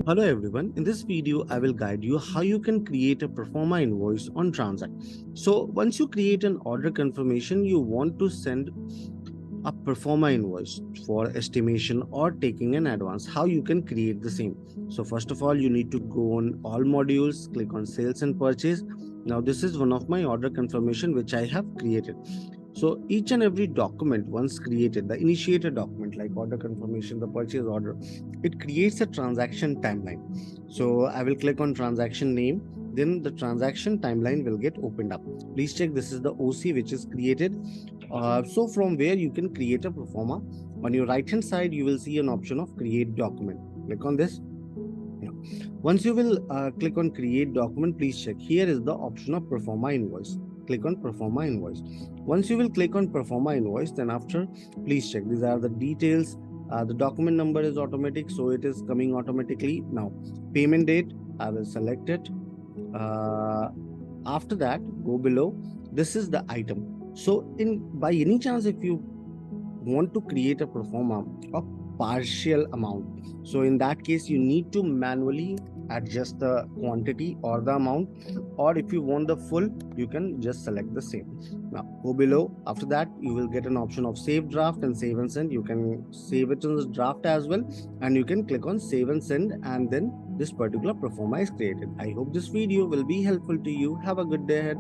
Hello everyone, in this video I will guide you how you can create a Proforma invoice on TranZact. So once you create an order confirmation, you want to send a Proforma invoice for estimation or taking an advance. How you can create the same? So first of all, you need to go on all modules, click on sales and purchase. Now this is one of my order confirmation which I have created. So each and every document once created, the initiated document like order confirmation, the purchase order, it creates a transaction timeline. So I will click on transaction name, then the transaction timeline will get opened up. Please check this is the OC which is created. So from where you can create a Proforma. On your right hand side, you will see an option of create document. Click on this. Now, once you will click on create document, please check. Here is the option of Proforma invoice. Click on Proforma invoice. Once you will click on Proforma invoice, then after, please check. These are the details. The document number is automatic, so it is coming automatically. Now, payment date, I will select it. After that, go below. This is the item. So, in by any chance, if you want to create a Proforma of partial amount, so in that case you need to manually adjust the quantity or the amount, or if you want the full, you can just select the same. Now go below. After that, you will get an option of save draft and save and send. You can save it in the draft as well, and you can click on save and send, and then this particular Proforma is created. I hope this video will be helpful to you. Have a good day ahead.